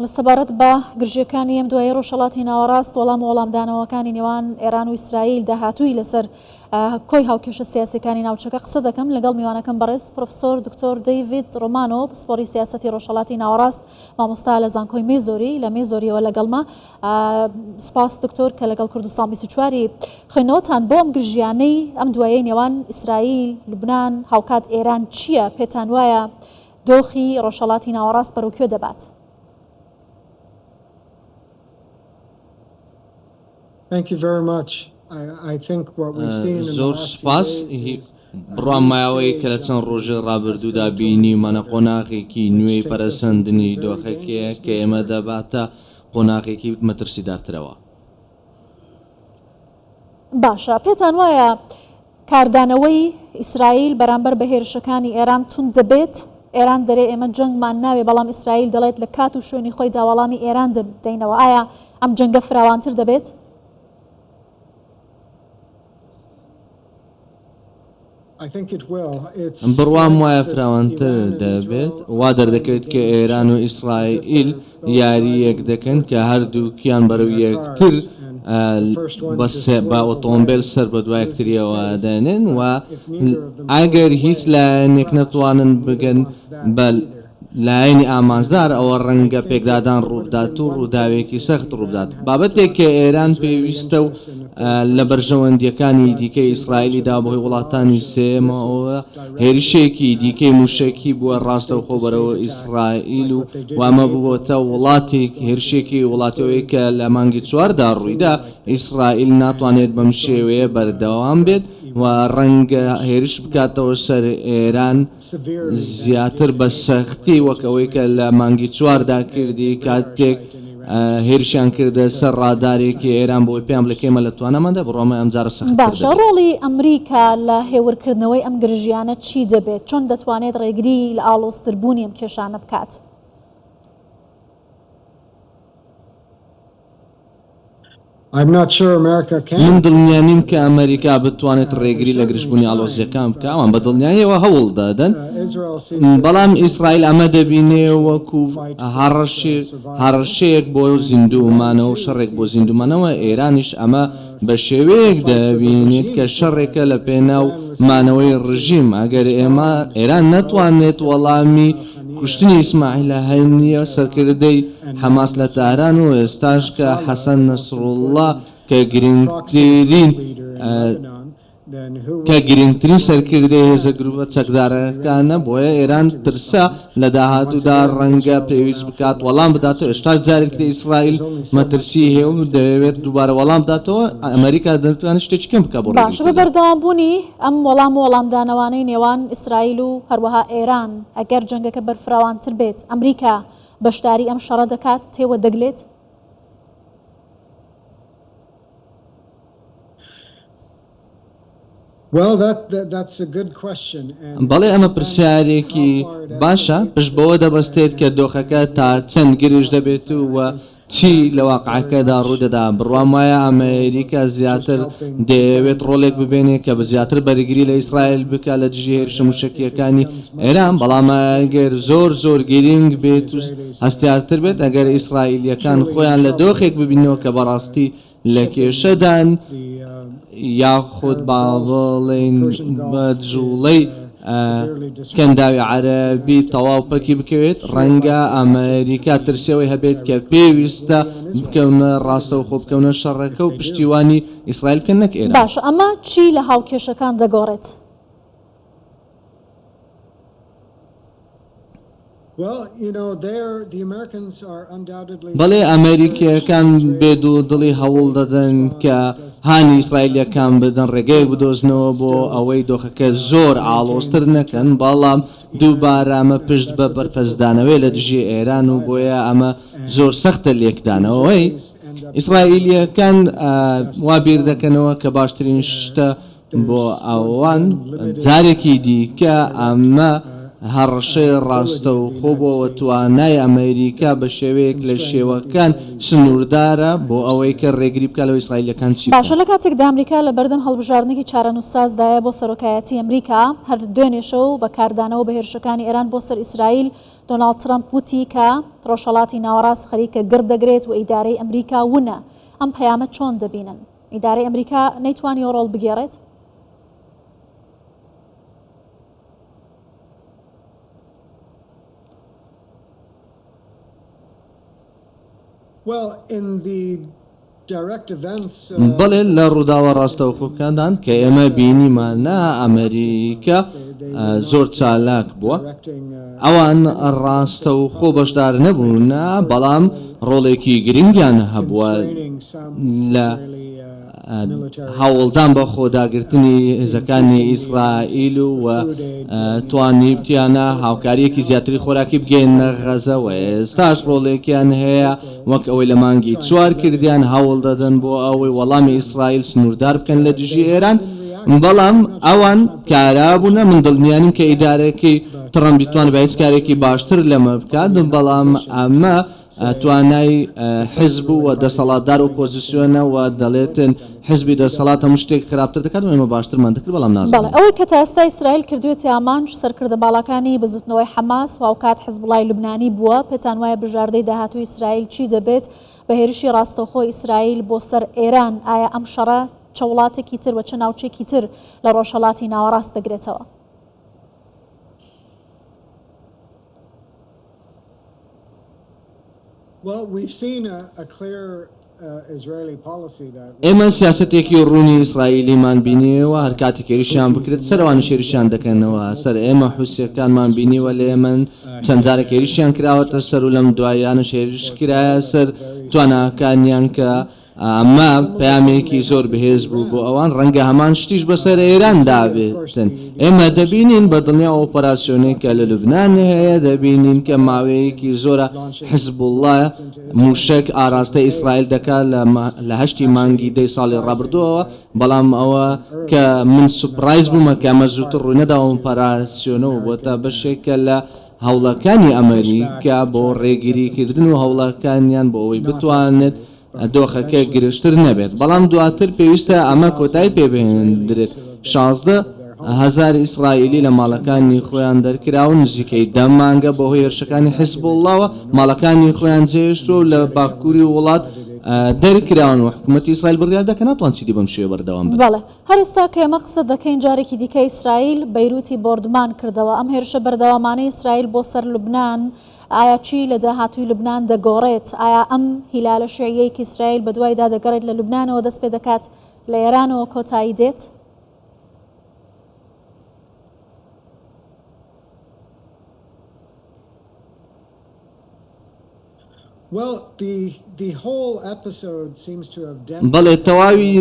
لەسەبارەت بە گرژیەکانی ئەم دوای ڕۆژهەڵاتی ناوەڕاست وەڵامدانەوەکانی نێوان ئێران و ئیسرائیل داهاتووی لەسەر کۆی هاوکێشە سیاسیەکانی ناوچەکە قسە دەکەم لەگەڵ میوانەکەم بەڕێز پرۆفسۆر دکتۆر دەیڤید ڕۆمانۆ پسپۆڕی سیاسەتی ڕۆژهەڵاتی ناوەڕاست مامۆستا لە زانکۆی مێزۆری لە مێزۆریەوە لەگەڵمە. سپاس دکتۆر کە لەگەڵ کوردستان 24 خوێندنەوەتان بۆ ئەم گرژیانەی ئەم دوایەی نێوان ئیسرائیل لوبنان هاوکات ئێران چییە؟ پێتان وایە دۆخی ڕۆژهەڵاتی ناوەڕاست بەرەوکوێ دەبات؟ Thank you very much. I think what we've seen in the زۆر last few سپاس days is بڕام مایەوەی کە لە چەند ڕۆژی ڕابردوودا بینیمانە قۆناغێکی نوێی پەرەسەندنی دۆخێکەیە کە ئێمە دەباتە قۆناغێکی مەترسیدارترەوە. باشە، پێتان وایە کاردانەوەی ئیسرائیل بەرامبەر بە هێرشەکانی ئێران تون دەبێت؟ ئێران دەرێ ئێمە جەنگمان ناوێ بەڵام ئیسرائیل دەڵێت لە کات و شوێنی خۆی داوەڵامی ئێران دەینەوە. ئایا ئەم جەنگە فراوانتر دەبێت؟ بڕوام وایە فراوانتر دەبێت، وا دەردەکەوێت کە ئێران و ئیسرائیل یاریەک دەکەن کە هەردووکیان بەرەو یەکتر بە ئۆتۆمبیل سەر بە دوای یەکتریەوە دەنێن و ئەگەر هیچ لایەنێک نەتوانن بگەن بە لایەنی ئامانزدار ئەوە ڕەنگە پێکدادان ڕوودات و ڕووداوێکی سەخت ڕوودات. بابەتێک کە ئێران پێویستە و لە بەرژەوەندیەکانی دیکەی ئیسرائیلیدا بەهۆی وڵاتانی سێمەوە هێرشێکی دیکەی موشکی بووە ڕاستەوخۆ بەرەوە ئیسرائیل و وامە بووەتە وڵاتێک هێرشێکی وڵاتەوەی کە لە مانگی چواردا ڕوویدا ئیسرائیل ناتوانێت بەم شێوەیە بەردەوام بێت و ڕەنگە هێرش بکاتەوە سەر ئێران زیاتر بە سەختی وەکەوەی کە لە مانگی چواردا کردی کاتێک هێرشیان کردە سەر ڕادارێکی ئێران بۆی پێیان بڵێکێمە لە توانەمەدا بڕۆمە ئەم جارە سەخت. باشە، ڕۆڵی ئەمریکا لە هێورکردنەوەی ئەم گرژیانە چی دەبێت؟ چۆن دەتوانێت ڕێگری لە ئاڵۆزتربوونی ئەم کێشانە بکات؟ من دڵنیانیم کە ئەمریکا بتوانێت ڕێگری لە گرژبوونی ئاڵۆزیەکان بکەوان بە دڵنیاییەوە هەوڵ دادەن، بەڵام ئیسرائیل ئەمە دەبینێ وەکو هەڕەشەیەک بۆ زیندوومانەوە و شەڕێک بۆ زیندومانەوە. ئێرانیش ئەمە بە شێوەیەک دەبینێت کە شەڕێکە لە پێناو مانەوەی ڕژیم. ئەگەر ئێران نەتوانێت وەڵامی کوشتنی ئیسماعیلە هەینیە سەرکردەی حەماس لە تاران و ئێستاش کە حەسەن نەسڕوڵڵا کە گرنگترین سەرکردەی هێزە گروپە چەکدارەکانە، بۆیە ئێران ترسا لە داهاتوودا ڕەنگە پێویست بکات وەڵام بداتەوە. ئێشتا جارێک ئیسرائیل مەترسی هەیە و دەوێت دووبارە وەڵام بداتەوە. ئەمریکا دەتوانێت شتێکم بکە بۆ باش بە بەردەوامبوونی ئەم وەڵامدانەوانەی نێوان ئیسرائیل و هەروەها ئێران ئەگەر جەنگەکە بەرفراوانتر بێت ئەمریکا بەشداری ئەم شەڕە دەکات تێوە دەگلێت؟ بەڵێ ئەمە پرسیارێکی باشە. پشت بەوە دەبەستێت کە دۆخەکە تا چەند گرژ دەبێت و چی لە واقعەکەدا ڕوودەدا. بڕوام وایە ئەمریکا زیاتر دەیەوێت ڕۆڵێک ببێنێت کە بە زیاتر بەرگری لە ئیسرائیل بکە لە دژی هێرشە موشکیەکانی ئێران، بەڵام ئەگەر زۆر گرنگ بێت و هەستیارتر بێت ئەگەر ئیسرائیلیەکان خۆیان لە دۆخێک ببینەوە کە بەڕاستی لە کێشەدان یاخود با بڵێن بە جوڵەی کەنداوی عەرەبی تەواوپەکی بکەوێت، ڕەنگە ئەمریکا ترسەوەی هەبێت کە پێویستە بکەونە ڕاستەوخۆ بکەونە شەڕەکە و پشتیوانی ئیسرائیل بکەن نەک ئێران. باش، ئەمە چی لە هاوکێشەکان دەگۆڕێت؟ بەڵێ ئەمریکیەکان بێد و دڵی هەوڵ دەدەن کە هانی ئیسرائیلیەکان بدەن ڕێگەیەک بدۆزنەوە بۆ ئەوەی دۆخەکە زۆر ئاڵۆزتر نەکەن، بەڵام دووبارە ئەمە پشت بە بەرپەسدانەوەی لە دژی ئێران و بۆیە ئەمە زۆر سەختە لێکدانەوەی. ئیسرائیلیەکان وا بیر دەکەنەوە کە باشترین شتە بۆ ئەوان جارێکی دیکە ئەمە هەڕەشەی ڕاستە و خۆبەوە توانای ئەمریکا بە شێوەیەک لە شێوەکان سنووردارە بۆ ئەوەی کە ڕێگری بکە لەوە ئیسرائیلەکان چی باشە لە کاتێکدا ئەمریکا لە بەردەم هەڵبژاردنێکی چارەنووسسازدایە بۆ سەرۆکایەتی ئەمریکا هەر دوێنێشەوە و بەکاردانەوە بە هێرشەکانی ئێران بۆ سەر ئیسرائیل دۆناڵد ترامپ وتی کە ڕۆژهەڵاتی ناوەڕاست خەریکە گرد دەگرێت و ئیدارەی ئەمریکا ونە ئەم پەیامە چۆن دەبینن ئیدارەی ئەمریکا نەیتوانی ڕۆڵ بگێڕێت بەڵێ لە ڕووداوە ڕاستەوخۆکاندان کە ئێمە بینیمانە ئەمریکا زۆر چالاک بووە ئەوان ڕاستە و خۆ بەشدار نەبوونە بەڵام ڕۆڵێکی گرنگیان هەبووە لە هەوڵدان بە خۆداگرتنی هێزەکانی ئیسرائیل و توانی بتیانە هاوکاریەکی زیاتری خۆراکی بگەێنە غەزەوە ئێستاش ڕۆڵێکیان هەیە وەک ئەوەی لە مانگی چوار کردیان هەوڵ دەدەن بۆ ئەوەی وەڵامی ئیسرائیل سنووردار بکەن لە دژی ئێران بەڵام ئەوان کارابوونە من دڵنیانیم کە ئیدارەکەی ترەمپ بیتوان بە هیچ کارێکی باشتر لەمە بکات بەڵام ئەمە توانای حزب و دەسەڵاتدار و پۆزیسیۆنە و دەڵێتن حزبی دەسەڵات هەموو شتێک خراپتر دەکات و ئێمە باشترمان دەکرد بەڵام نازانم ئەوەی کە تا ئێستا ئیسرائیل کردوێتی ئامانج سەرکردە باڵەکانی بزوتنەوەی حەماس و ئەوکات حزبڵای لوبنانی بووە پێتان وایە بژاردەی داهاتوو ئیسرائیل چی دەبێت بە هێرشی ڕاستەوخۆ ئیسرائیل بۆ سەر ئێران ئایا ئەم شەڕە چە وڵاتێکی تر و چه ناوچێکی تر لە ڕۆژهەڵاتی ناوەڕاست دەگرێتەوە ئێمە سیاسەتێکی ڕوونی ئیسرائیلیمان بینیەوە هەر کاتێک هێرشیان بکرێت سەروانی شێریشیان دەکەنەوە سەر ئێمە حوسیەکانمان بینیوە لە ئێمە چەند جارێک هێرشیان کراوەتە سەر و لەم دوایانە هێرش کرایە سەر تواناکانیان کە ئەمە پەیامێکی زۆر بەهێز بوو بۆ ئەوان ڕەنگە هەمان شتیش بەسەر ئێران دابێتن ئێمە دەبینین بە دڵنیا ئۆپەراسیۆنێکە لە لوبنان هەیە دەبینین کە ماوەیەکی زۆرە حزبوڵڵا موشک ئاراستە ئیسرائیل دەکات لە هەشتی مانگی دەی ساڵی ڕابردووەوە بەڵام ئەوە کە من سوپرایز بوومە کە ئەمە زووتر ڕووی نەدا ئۆپەراسیۆنەوە بۆتە بەشێکە لە هەوڵەکانی ئەمریکا بۆ ڕێگیریکردن و هەوڵەکانیان بۆ ئەوەی بتوانێت دۆخەکە گرشتر نەبێت بەڵام دواتر پێویستە ئەمە کۆتایی پێبێندرێت 16,000 ئیسرائیلی لە ماڵەکانی خۆیان دەرکراون نزیکەی 10 مانگە بەهۆی هێرشەکانی حیزبوڵڵاوە ماڵەکانی خۆیان جێشتووە و لە باکووری وڵات دەرکراون و حکوومەتی ئیسرائیل بڕیار دەکەن ناتوان چیدی بەم شێوە بەردەوام بێت بەڵێ هەر ئێستا کە ئێمە قسە دەکەین جارێکی دیکە ئیسرائیل بەیروتی بۆردمان کردەوە ئەم هێرشە بەردەوامانەی ئیسرائیل بۆ سەر لوبنان ئایا چی لە داهاتووی لوبنان دەگۆڕێت ئایا ئەم هیلالە شیعیەیەکی ئیسرائیل بە دوایدا دەگەڕێت لە لوبنانەوە دەست پێ دەکات لە ئێرانەوە کۆتایی دێت بەڵێ تەواوی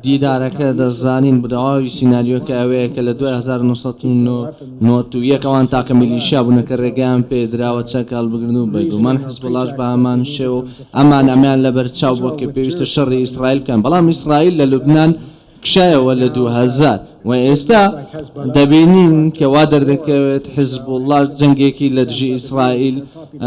دیدارەکە دەزانین بداواوی سیناریۆکە ئەوەیە کە لە 1991 ئەوان تاکە میلیشیا بوونەکە ڕێگەیان پێدراوە چەکال بگرن و بەگومان حزبڵاش بە هەمان شێوە ئەمان ئەمیان لەبەر چاو بووە کە پێویستە شەڕی ئیسرائیل بکەن بەڵام ئیسرائیل لە لوبنان کشایەوە لە 2000 و ئێستا دەبینین کە وا دەردەکەوێت حزبوڵڵا جەنگێکی لە دژی ئیسرائیل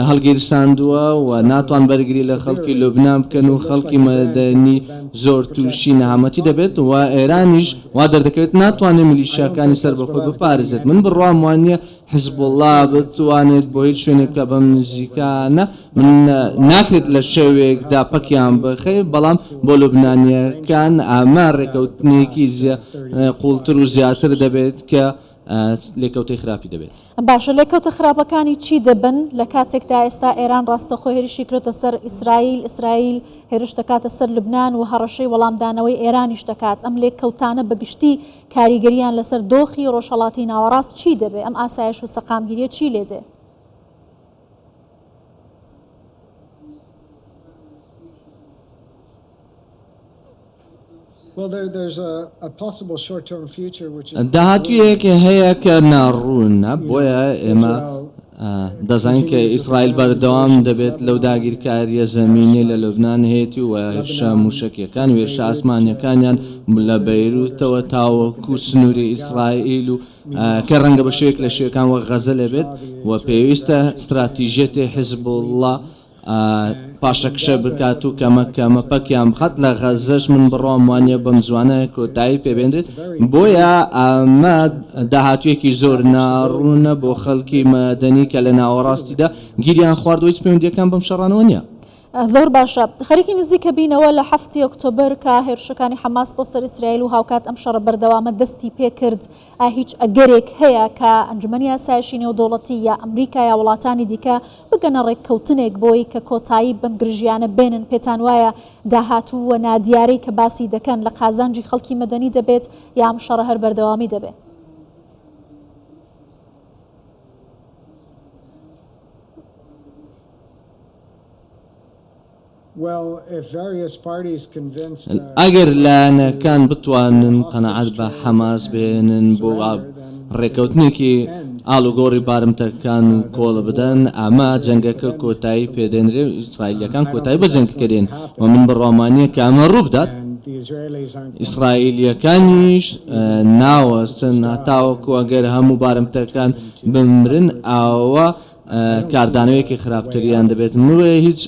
هەڵگیرساندووە و ناتوان بەرگری لە خەڵکی لوبنان بکەن و خەڵکی مەدەنی زۆر تووشی نەهامەتی دەبێت و ئێرانیش وا دەردەکەوێت ناتوانێت میلیشیاکانی سەر بەخۆی بپارێزێت من بڕوام وانە حزبوڵڵا بتوانێت بۆ هیچ شوێنێک کە بەم نزیکانە من ناکرێت لە شێوێکدا پەکیان بخێ بەڵام بۆ لوبنانیەکان ئاما ڕێکەوتنێکی قوڵتر و زیاتر دەبێت کە لێکەوتەی خراپی دەبێت باشە لێکەوتە خراپەکانی چی دەبن لە کاتێکدا ئێستا ئێران ڕاستەخۆ هێرشی کردۆتە سەر ئیسرائیل هێرش دەکاتە سەر لوبنان و هەڕەشەی وەڵامدانەوەی ئێرانیش دەکات ئەم لێککەوتانە بەگشتی کاریگەریان لەسەر دۆخی ڕۆژهەڵاتی ناوەڕاست چی دەبێت ئەم ئاسایش و سەقامگیریە چی لێدێ داهاتوویەک هەیە کە ناڕوونە بۆیە ئێمە دەزانین کە ئیسرائیل بەردەوام دەبێت لەو داگیرکاریە زەمینی لە لوبنان هەیەی و هێرشە موشکیەکان و هێرشە ئاسمانیەکانیان لە بەیروتەوە تاوەکو سنووری ئیسرائیل و کە ڕەنگە بە شوێک لە شوێکان وە غەزە لەبێت و پێویستە استراتیژێتی حیزب الله پاشەکشە بکات و کەمە پەکیان بخات لە غەزەش من بڕۆم وانە بەم زوانە کۆتایی پێبێنرێت بۆیە ئەمە داهاتوویەکی زۆر ناڕوونە بۆ خەڵکی مەدەنی کە لە ناوەڕاستیدا گیریان خواردەوەی پەیوەندیەکان بەم شەڕانەوە نییە. زۆر باشە خەریکی نزیکە بینەوە لە 7 ئۆکتۆبر کە هێرشەکانی حەماس بۆ سەر ئیسرائیل و هاوکات ئەم شەڕە بەردەوامە دەستی پێکرد هیچ ئەگەرێک هەیە کە ئەنجومەنی یاسایشی نێودەوڵەتی یا ئەمریکا یا وڵاتانی دیکە بگەنە ڕێککەوتنێک بۆی کە کۆتایی بەم گرژیانە بێنن پێتان وایە داهاتوو و نادیارەی کە باسی دەکەن لە قازانجی خەڵکی مەدەنی دەبێت یا ئەم شەڕە هەر بەردەوامی دەبێت؟ ئەگەر لایەنەکان بتوانن قەنەعەت بە حەماس بێنن بۆ ڕێکەوتنێکی ئاڵوگۆڕی بارمتەکان و کۆڵ بدەن ئەمە جەنگەکە کۆتایی پێدێنرێ ئیسرائیلەکان کۆتایی بە جەنگکەدێن و من بڕۆمانیە کە ئەمە ڕوو بدات ئیسرائیلیەکانیش ناوەستن هەتاوەکو ئەگەر هەموو بارمتەکان بمرن ئەوە کاردانەوەیەکی خراپتریان دەبێت مرۆ هیچ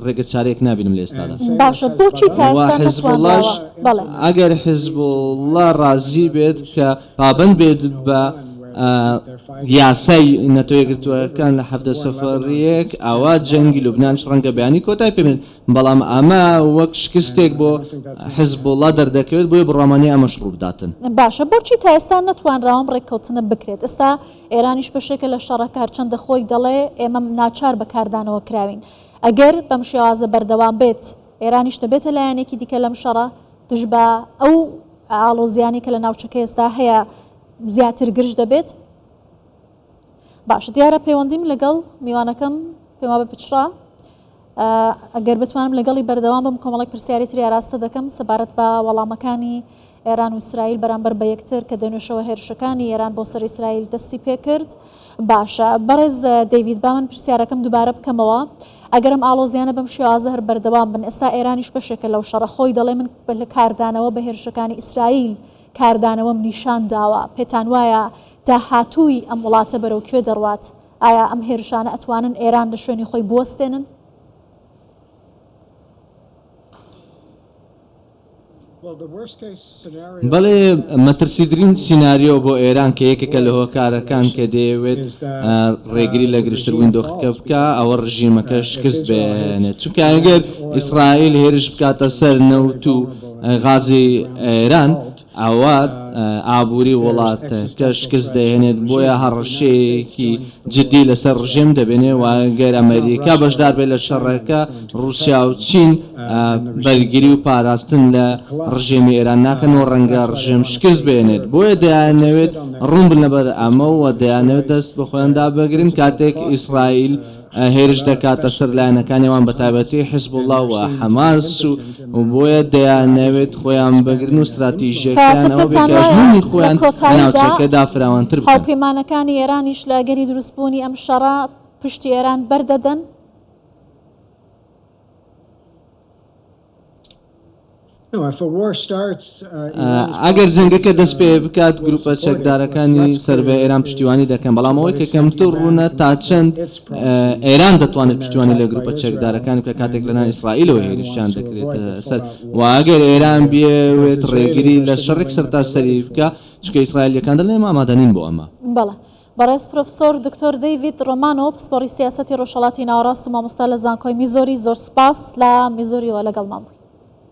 ڕێگە چارێک نبینم لە ئێستادا. باشە بۆچی حیزبڵاش ئەگەر حیزبڵڵا ڕازی بێت کە پابند بێت بە یاسای نەتۆیەگرتووەکان لە 7 ئەوە جەنگی لوبنانش ڕەنگە بەیانی کۆتای پێبێت بەڵام ئەمە وەک شکستێک بۆ حیزبڵڵا دەردەکەوێت بۆی بڕۆمانی ئەمەش ڕوو بداتن. باشە بۆچی تا ئێستا نەتوانراوەم ڕێککەوتنە بکرێت؟ ئێستا ئێرانیش بەشێکە لە شەڕەکە هەرچەندە خۆی دەڵێ ئێمە ناچار بەکاردانەوە کراوین ئەگەر بەم شێوازە بەردەوام بێت ئێرانیش دەبێتە لایەنێکی دیکە لەم شەڕە دژ بە ئەو ئاڵۆزیانی کە لە ناوچەکە ئێستا هەیە زیاتر گرژ دەبێت. باش دیارە پەیوەندیم لەگەڵ میوانەکەم پێما بە پچڕا ئەگەر بتوانم لەگەڵی بەردەوام بم کۆمەڵێک پرسیاری تری ئاراستە دەکەم سەبارەت بە وەڵامەکانی ئێران و ئیسرائیل بەرامبەر بە یەکتر کە دەنوێشەوە هێرشەکانی ئێران بۆ سەر ئیسرائیل دەستی پێکرد. باشە بەڕێز دەیڤید با من پرسیارەکەم دووبارە بکەمەوە ئەگەرم ئاڵۆزیانە بەم شێوازە هەر بەردەوام بن ئێستا ئێرانیش بەشێکە لەو شەڕە خۆی دەڵێ من لە کاردانەوە بە هێرشەکانی ئیسرائیل کاردانەوەم نیشان داوە پێتان وایە داهاتووی ئەم وڵاتە بەرەو کوێ دەڕوات؟ ئایا ئەم هێرشانە ئەتوانن ئێران لە شوێنی خۆی بوەستێنن؟ بەڵێ مەترسیدرین سیناریۆ بۆ ئێران کە یەکێکە لە هۆکارەکان کە دەیەوێت ڕێگری لە گرشتبوون دۆخەکە بکە ئەوە ڕژیمەکە شکست بێنێت چونکە ئەگەر ئیسرائیل هێرش بکاتە سەر نەوت و غازی ئێران ئەوە ئابووری وڵاتەکە شکست دەهێنێت بۆیە هەڕەشەیەکی جدی لەسەر ڕژیم دەبێنێ و ئەگەر ئەمریکا بەشدار بێت لە شەڕەکە ڕووسیا و چین بەرگری و پاراستن لە ڕژێمی ئێران ناکەن و ڕەنگە ڕژیم شکست بێنێت بۆیە دەیانەوێت ڕوون بن لەبەر ئەمە و دەیانەوێت دەست بە خۆیاندا بگرن کاتێک ئیسرائیل هێرش دەکاتە سەر لایەنەکانیوان بە تایبەتی حیزبڵڵا و حەماس و بۆیە دەیانەوێت خۆیان بگرن و استراتیژیەکانەوە بێژنی خۆیان ناوچەکەدا فراوانتر بکەن. هاوپەیمانەکانی ئێرانیش لە گەری دروستبوونی ئەم شەڕە پشتی ئێران بەردەدەن؟ ئەگەر جەنگەکە دەست پێ بکات گروپە چەکدارەکانی سەر بە ئێران پشتیوانی دەکەن بەڵام ئەوەی کە کەمتر ڕوونە تا چەند ئێران دەتوانێت پشتیوانی لە گروپە چەکدارەکانی کە کاتێک لەناو ئیسرائیلەوە هێرشیان دەکرێت سەر و ئەگەر ئێران بێوێت ڕێگری لە شەڕێک سەرتا سەری بکە چکە ئیسرائیلیەکان دەڵێن ئامادەنین بۆ ئەمە. بەڵێ بەڕێز پرۆفسۆر دکتۆر دەیڤید ڕۆمانۆ پسپۆڕی سیاسەتی ڕۆژهەڵاتی ناوەڕاست و مامۆستا لە زانکۆی میزۆری زۆر سپاس لە میزۆریەوە لەگەڵمان بوویت.